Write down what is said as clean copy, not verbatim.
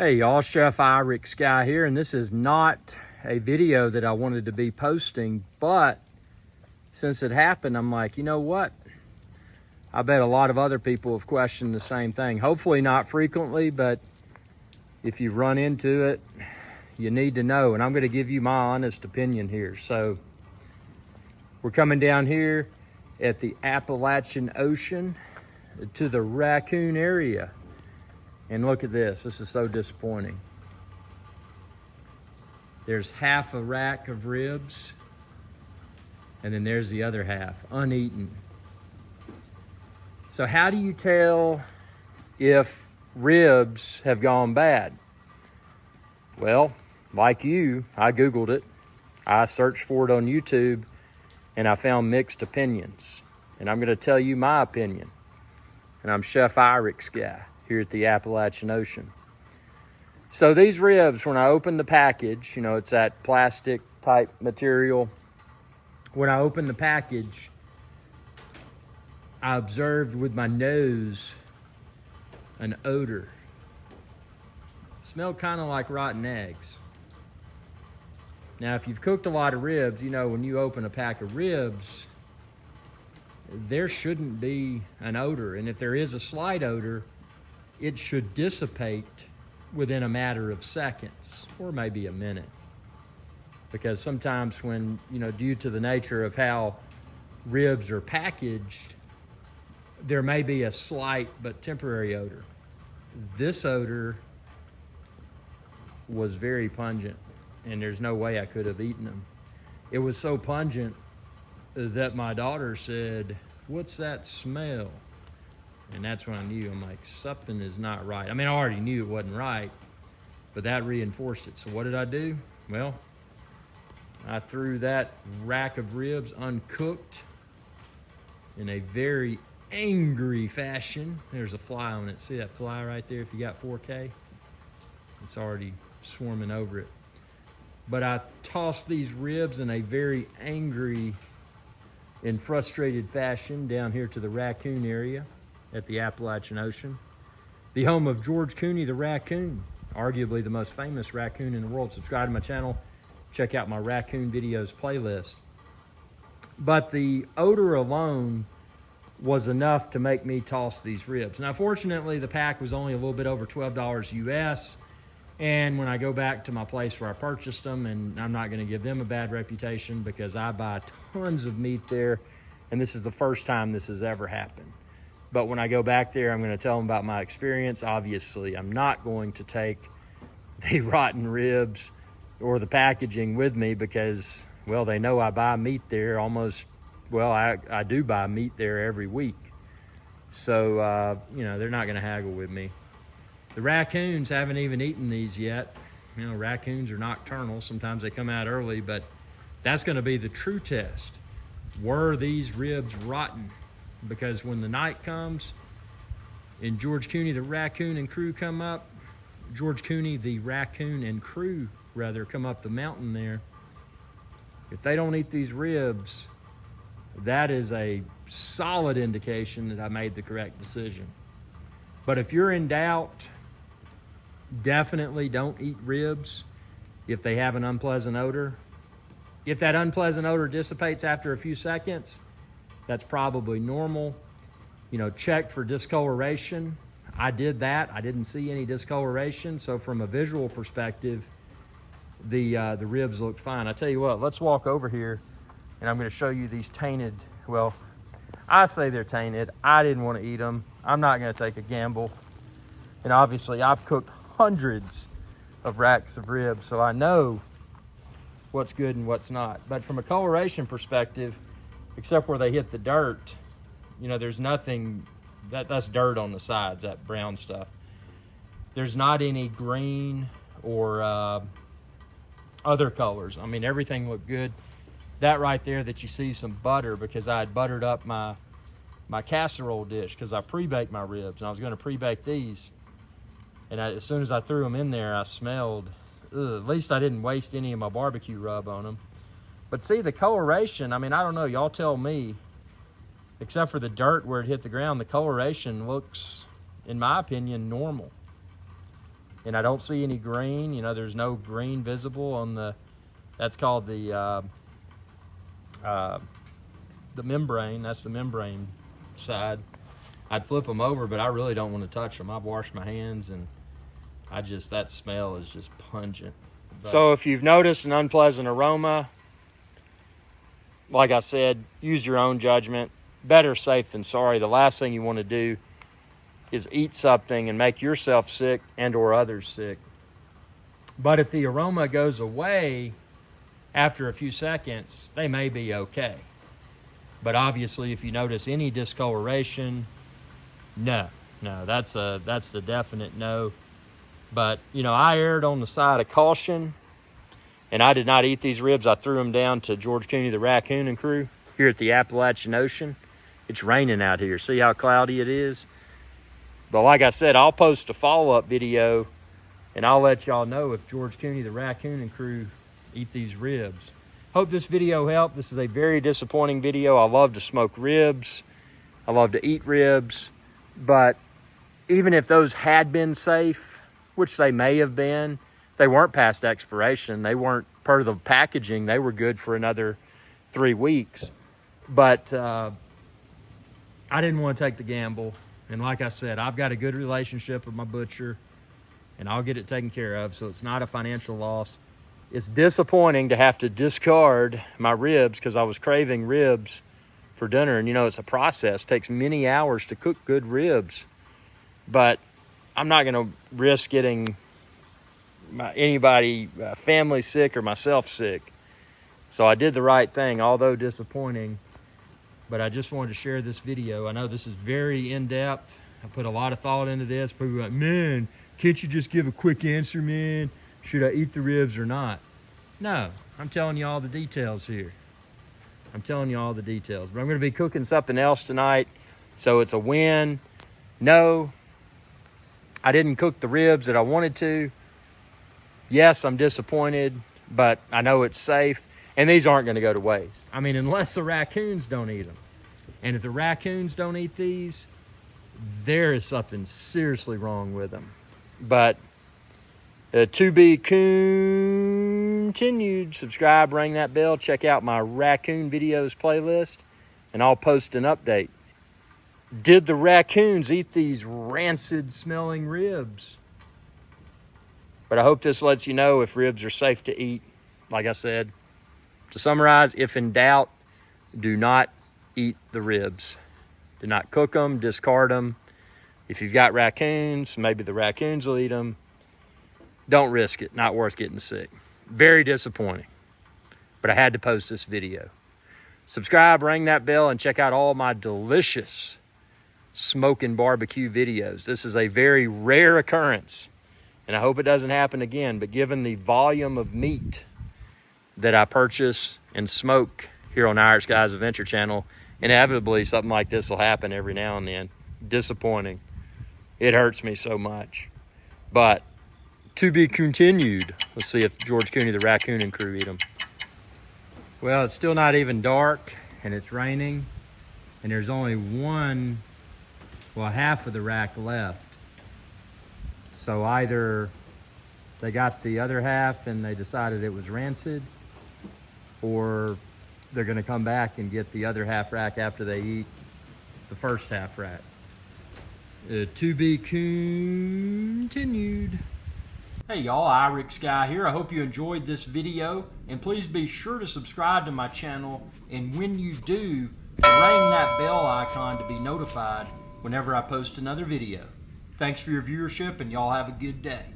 Hey y'all, Chef Irix Guy here, and this is not a video that I wanted to be posting, but since it happened, I'm like, you know what? I bet a lot of other people have questioned the same thing. Hopefully not frequently, but if you run into it, you need to know, and I'm gonna give you my honest opinion here. So we're coming down here at the Appalachian Ocean to the Raccoon area. And look at this, this is so disappointing. There's half a rack of ribs, and then there's the other half, uneaten. So how do you tell if ribs have gone bad? Well, like you, I Googled it. I searched for it on YouTube, and I found mixed opinions. And I'm gonna tell you my opinion. And I'm Chef Irix Guy here at the Appalachian Ocean. So these ribs, when I opened the package, you know, it's that plastic type material. When I opened the package, I observed with my nose an odor. It smelled kind of like rotten eggs. Now, if you've cooked a lot of ribs, you know when you open a pack of ribs, there shouldn't be an odor. And if there is a slight odor, it should dissipate within a matter of seconds or maybe a minute. Because sometimes when, you know, due to the nature of how ribs are packaged, there may be a slight but temporary odor. This odor was very pungent, and there's no way I could have eaten them. It was so pungent that my daughter said, "What's that smell?" And that's when I knew, I'm like, something is not right. I mean, I already knew it wasn't right, but that reinforced it. So what did I do? Well, I threw that rack of ribs uncooked in a very angry fashion. There's a fly on it. See that fly right there? If you got 4K, it's already swarming over it. But I tossed these ribs in a very angry and frustrated fashion down here to the Raccoon area at the Appalachian Ocean, the home of George Cooney the raccoon, arguably the most famous raccoon in the world. Subscribe to my channel, check out my raccoon videos playlist. But the odor alone was enough to make me toss these ribs. Now, fortunately, the pack was only a little bit over $12 US. And when I go back to my place where I purchased them, and I'm not gonna give them a bad reputation because I buy tons of meat there, and this is the first time this has ever happened. But when I go back there, I'm gonna tell them about my experience. Obviously, I'm not going to take the rotten ribs or the packaging with me because, well, they know I buy meat there almost, well, I do buy meat there every week. So, you know, they're not gonna haggle with me. The raccoons haven't even eaten these yet. You know, raccoons are nocturnal. Sometimes they come out early, but that's gonna be the true test. Were these ribs rotten? Because when the night comes and George Cooney the raccoon and crew come up, George Cooney the raccoon and crew rather come up the mountain there, if they don't eat these ribs, that is a solid indication that I made the correct decision. But if you're in doubt, definitely don't eat ribs if they have an unpleasant odor. If that unpleasant odor dissipates after a few seconds, that's probably normal. You know, check for discoloration. I did that. I didn't see any discoloration. So from a visual perspective, the ribs looked fine. I tell you what, let's walk over here and I'm gonna show you these tainted, well, I say they're tainted. I didn't want to eat them. I'm not gonna take a gamble. And obviously I've cooked hundreds of racks of ribs, so I know what's good and what's not. But from a coloration perspective, except where they hit the dirt, you know, there's nothing, that's dirt on the sides, that brown stuff. There's not any green or other colors. I mean, everything looked good. That right there that you see some butter, because I had buttered up my casserole dish because I pre-baked my ribs and I was gonna pre-bake these. And as soon as I threw them in there, I smelled, at least I didn't waste any of my barbecue rub on them. But see, the coloration, I mean, I don't know, y'all tell me, except for the dirt where it hit the ground, the coloration looks, in my opinion, normal. and I don't see any green. You know, there's no green visible on the, that's called the membrane. That's the membrane side. I'd flip them over, but I really don't want to touch them. I've washed my hands, and that smell is just pungent. But so if you've noticed an unpleasant aroma, like I said, use your own judgment. Better safe than sorry. The last thing you want to do is eat something and make yourself sick and or others sick. But if the aroma goes away after a few seconds, they may be okay. But obviously, if you notice any discoloration, no, that's the definite no. But, you know, I erred on the side of caution, and I did not eat these ribs. I threw them down to George Cooney, the raccoon and crew, here at the Appalachian Ocean. It's raining out here. See how cloudy it is? But like I said, I'll post a follow-up video, and I'll let y'all know if George Cooney, the raccoon and crew, eat these ribs. Hope this video helped. This is a very disappointing video. I love to smoke ribs. I love to eat ribs. But even if those had been safe, which they may have been, they weren't past expiration. They weren't part of the packaging. They were good for another 3 weeks. But I didn't want to take the gamble. And like I said, I've got a good relationship with my butcher, and I'll get it taken care of, so it's not a financial loss. It's disappointing to have to discard my ribs because I was craving ribs for dinner. And, you know, it's a process. It takes many hours to cook good ribs. But I'm not going to risk getting anybody, family sick or myself sick. So I did the right thing, although disappointing. But I just wanted to share this video. I know this is very in-depth. I put a lot of thought into this. People are like, man, can't you just give a quick answer, man? Should I eat the ribs or not? No, I'm telling you all the details here. I'm telling you all the details. But I'm going to be cooking something else tonight, so it's a win. No, I didn't cook the ribs that I wanted to. Yes, I'm disappointed, but I know it's safe. And these aren't going to go to waste. I mean, unless the raccoons don't eat them. And if the raccoons don't eat these, there is something seriously wrong with them. But to be continued. Subscribe, ring that bell. Check out my raccoon videos playlist, and I'll post an update. Did the raccoons eat these rancid smelling ribs? But I hope this lets you know if ribs are safe to eat. Like I said, to summarize, if in doubt, do not eat the ribs. Do not cook them, discard them. If you've got raccoons, maybe the raccoons will eat them. Don't risk it. Not worth getting sick. Very disappointing. But I had to post this video. Subscribe, ring that bell, and check out all my delicious smoking barbecue videos. This is a very rare occurrence, and I hope it doesn't happen again. But given the volume of meat that I purchase and smoke here on Irish Guys Adventure Channel, inevitably something like this will happen every now and then. Disappointing. It hurts me so much. But to be continued. Let's see if George Cooney, the raccoon and crew, eat them. Well, it's still not even dark, and it's raining, and there's only half of the rack left. So either they got the other half and they decided it was rancid, or they're gonna come back and get the other half rack after they eat the first half rack. To be continued. Hey y'all, Irix Guy here. I hope you enjoyed this video, and please be sure to subscribe to my channel, and when you do, ring that bell icon to be notified whenever I post another video. Thanks for your viewership, and y'all have a good day.